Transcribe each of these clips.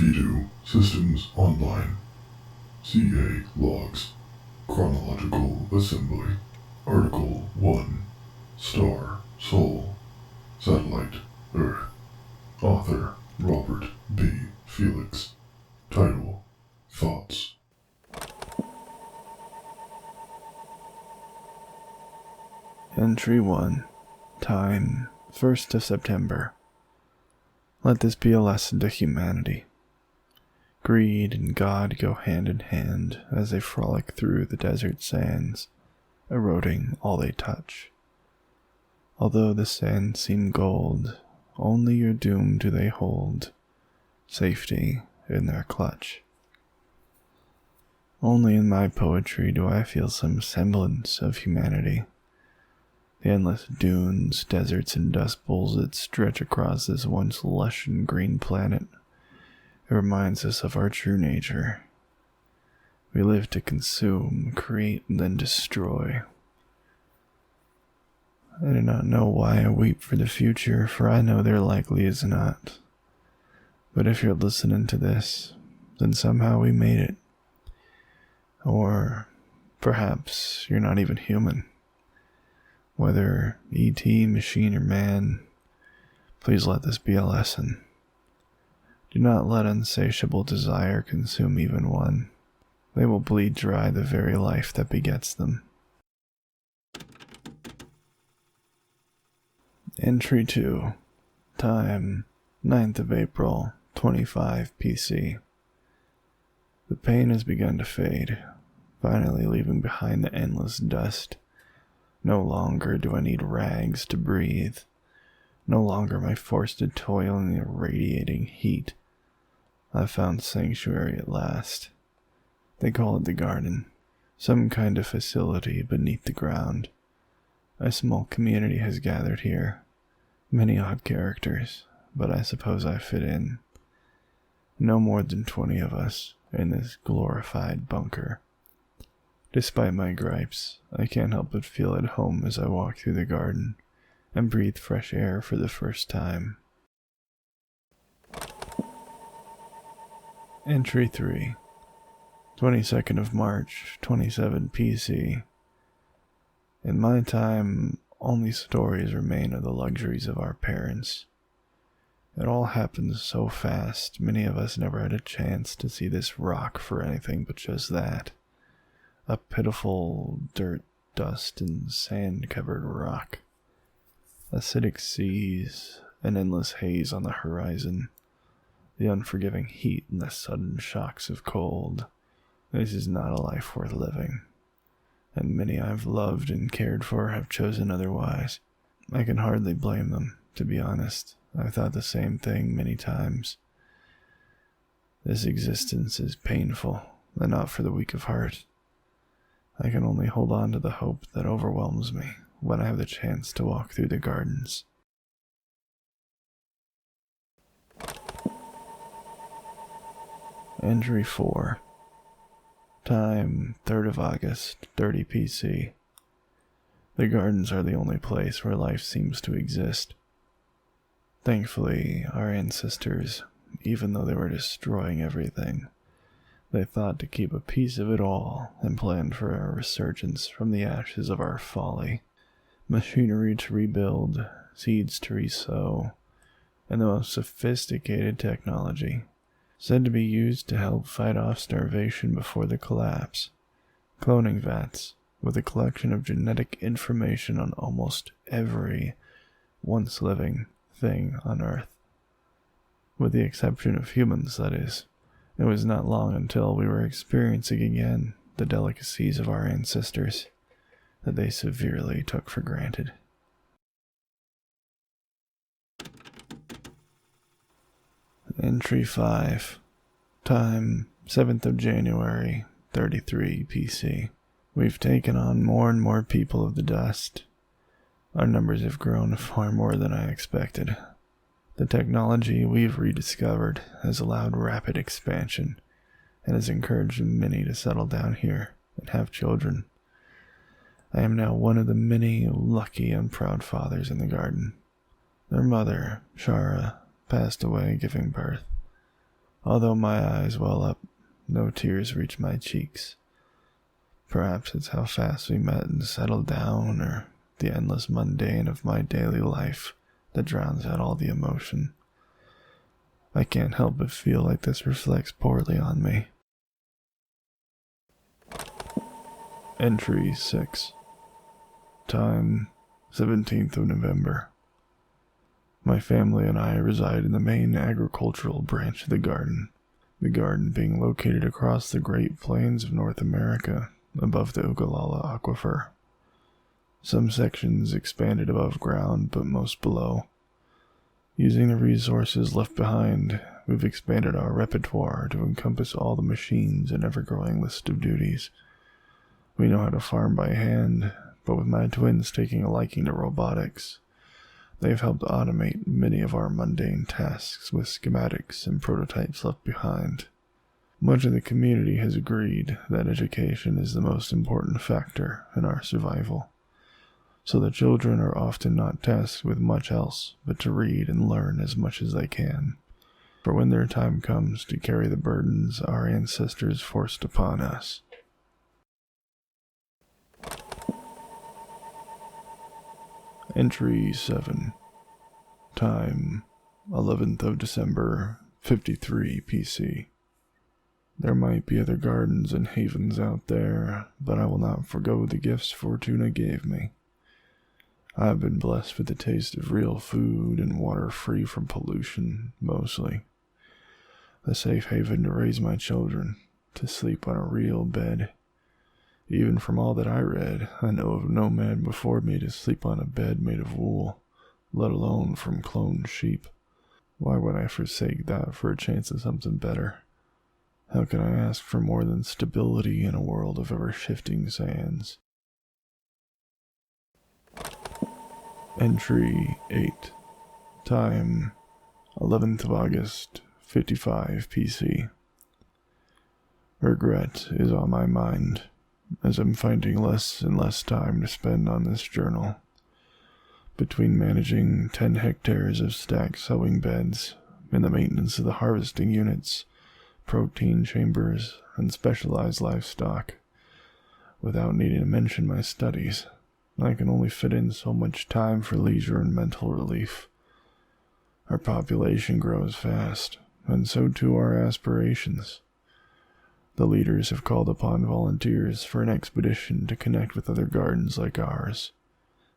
V.I.D.U. Systems Online. CA Logs. Chronological Assembly. Article 1. Star, Sol. Satellite, Earth. Author, Robert B. Felix. Title, Thoughts. Entry 1. Time, 1st of September. Let this be a lesson to humanity. Greed and God go hand in hand as they frolic through the desert sands, eroding all they touch. Although the sands seem gold, only your doom do they hold, safety in their clutch. Only in my poetry do I feel some semblance of humanity. The endless dunes, deserts, and dust bowls that stretch across this once lush and green planet. It reminds us of our true nature. We live to consume, create, and then destroy. I do not know why I weep for the future, for I know there likely is not. But if you're listening to this, then somehow we made it. Or perhaps you're not even human. Whether E.T., machine, or man, please let this be a lesson. Do not let insatiable desire consume even one. They will bleed dry the very life that begets them. Entry 2. Time, 9th of April, 25 PC. The pain has begun to fade, finally leaving behind the endless dust. No longer do I need rags to breathe. No longer am I forced to toil in the irradiating heat. I've found sanctuary at last. They call it the garden, some kind of facility beneath the ground. A small community has gathered here. Many odd characters, but I suppose I fit in. No more than 20 of us in this glorified bunker. Despite my gripes, I can't help but feel at home as I walk through the garden and breathe fresh air for the first time. Entry 3. 22nd of March, 27 PC. In my time, only stories remain of the luxuries of our parents. It all happens so fast, many of us never had a chance to see this rock for anything but just that. A pitiful dirt, dust, and sand-covered rock. Acidic seas, an endless haze on the horizon, the unforgiving heat and the sudden shocks of cold. This is not a life worth living, and many I've loved and cared for have chosen otherwise. I can hardly blame them, to be honest. I've thought the same thing many times. This existence is painful, and not for the weak of heart. I can only hold on to the hope that overwhelms me when I have the chance to walk through the gardens. Entry 4. Time, 3rd of August, 30 PC. The gardens are the only place where life seems to exist. Thankfully, our ancestors, even though they were destroying everything, they thought to keep a piece of it all and planned for our resurgence from the ashes of our folly. Machinery to rebuild, seeds to resow, and the most sophisticated technology, said to be used to help fight off starvation before the collapse. Cloning vats, with a collection of genetic information on almost every once living thing on Earth. With the exception of humans, that is. It was not long until we were experiencing again the delicacies of our ancestors that they severely took for granted. Entry 5. Time, 7th of January, 33 PC. We've taken on more and more people of the dust. Our numbers have grown far more than I expected. The technology we've rediscovered has allowed rapid expansion and has encouraged many to settle down here and have children. I am now one of the many lucky and proud fathers in the garden. Their mother, Shara, passed away giving birth. Although my eyes well up, no tears reach my cheeks. Perhaps it's how fast we met and settled down, or the endless mundane of my daily life that drowns out all the emotion. I can't help but feel like this reflects poorly on me. Entry 6. Time, 17th of November. My family and I reside in the main agricultural branch of the garden being located across the Great Plains of North America, above the Ogallala Aquifer. Some sections expanded above ground, but most below. Using the resources left behind, we've expanded our repertoire to encompass all the machines and ever-growing list of duties. We know how to farm by hand, but with my twins taking a liking to robotics, they've helped automate many of our mundane tasks with schematics and prototypes left behind. Much of the community has agreed that education is the most important factor in our survival, so the children are often not tasked with much else but to read and learn as much as they can, for when their time comes to carry the burdens our ancestors forced upon us. Entry 7. Time, 11th of December, 53 PC. There might be other gardens and havens out there, but I will not forgo the gifts Fortuna gave me. I have been blessed with the taste of real food and water free from pollution, mostly. A safe haven to raise my children, to sleep on a real bed. Even from all that I read, I know of no man before me to sleep on a bed made of wool, let alone from cloned sheep. Why would I forsake that for a chance of something better? How can I ask for more than stability in a world of ever-shifting sands? Entry 8. Time, 11th of August, 55 PC. Regret is on my mind, as I'm finding less and less time to spend on this journal. Between managing 10 hectares of stacked sowing beds and the maintenance of the harvesting units, protein chambers, and specialized livestock, without needing to mention my studies, I can only fit in so much time for leisure and mental relief. Our population grows fast, and so too our aspirations. The leaders have called upon volunteers for an expedition to connect with other gardens like ours.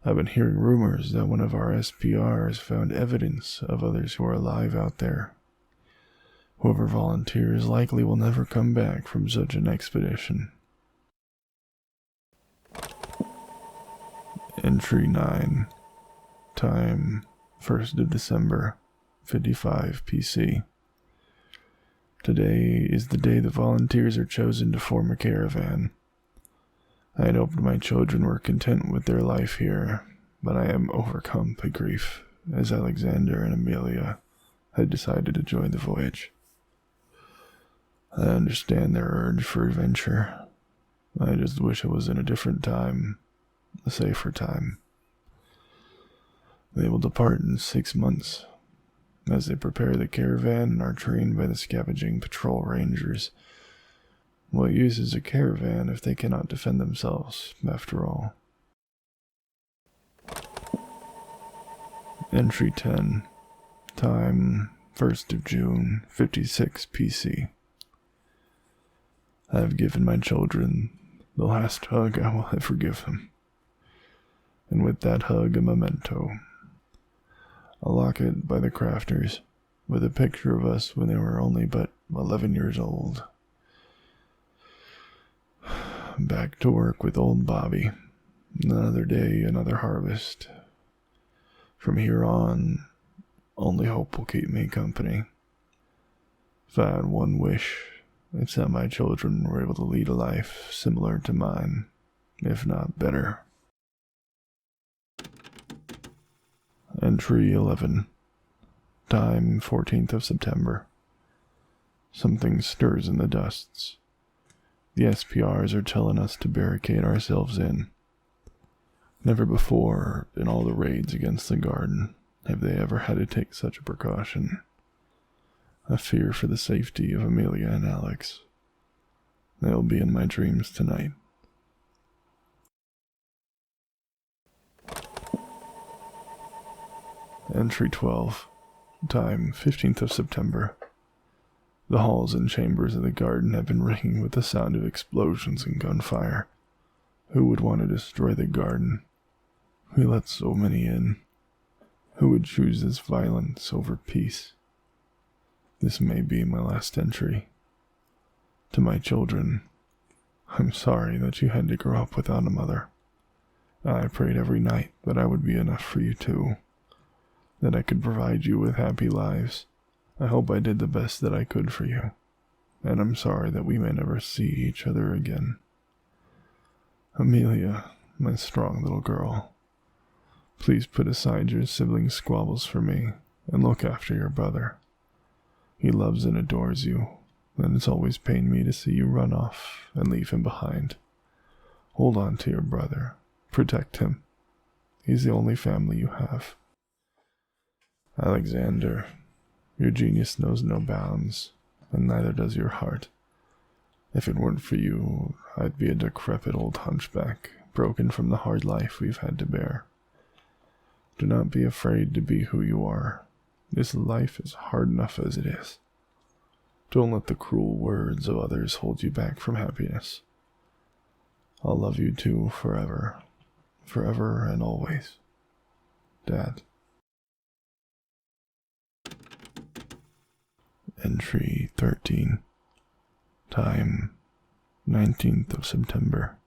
I've been hearing rumors that one of our SPRs found evidence of others who are alive out there. Whoever volunteers likely will never come back from such an expedition. Entry 9. Time, 1st of December, 55 PC. Today is the day the volunteers are chosen to form a caravan. I had hoped my children were content with their life here, but I am overcome by grief, as Alexander and Amelia had decided to join the voyage. I understand their urge for adventure. I just wish it was in a different time, a safer time. They will depart in 6 months. As they prepare the caravan and are trained by the scavenging patrol rangers. What use is a caravan if they cannot defend themselves, after all? Entry 10. Time, 1st of June, 56 PC. I have given my children the last hug I will ever give them. And with that hug, a memento. A locket by the crafters, with a picture of us when they were only but 11 years old. Back to work with old Bobby. Another day, another harvest. From here on, only hope will keep me company. If I had one wish, it's that my children were able to lead a life similar to mine, if not better. Entry 11. Time, 14th of September. Something stirs in the dusts. The SPRs are telling us to barricade ourselves in. Never before, in all the raids against the garden, have they ever had to take such a precaution. I fear for the safety of Amelia and Alex. They'll be in my dreams tonight. Entry 12. Time 15th of September. The halls and chambers of the garden have been ringing with the sound of explosions and gunfire. Who would want to destroy the garden? We let so many in. Who would choose this violence over peace? This may be my last entry. To my children, I'm sorry that you had to grow up without a mother. I prayed every night that I would be enough for you too, that I could provide you with happy lives. I hope I did the best that I could for you, and I'm sorry that we may never see each other again. Amelia, my strong little girl, please put aside your sibling squabbles for me and look after your brother. He loves and adores you, and it's always pained me to see you run off and leave him behind. Hold on to your brother. Protect him. He's the only family you have. Alexander, your genius knows no bounds, and neither does your heart. If it weren't for you, I'd be a decrepit old hunchback, broken from the hard life we've had to bear. Do not be afraid to be who you are. This life is hard enough as it is. Don't let the cruel words of others hold you back from happiness. I'll love you too forever and always. Dad. Entry 13. Time 19th of September.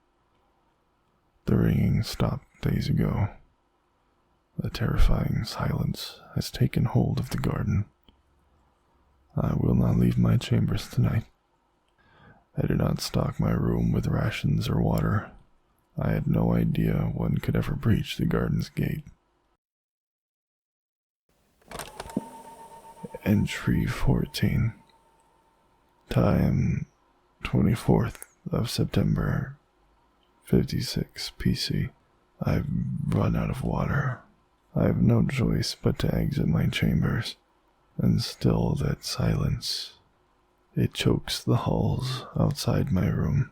The ringing stopped days ago. A terrifying silence has taken hold of the garden. I will not leave my chambers tonight. I did not stock my room with rations or water. I had no idea one could ever breach the garden's gate. Entry 14. Time 24th of September, 56 PC. I've run out of water. I have no choice but to exit my chambers, and still that silence. It chokes the halls outside my room.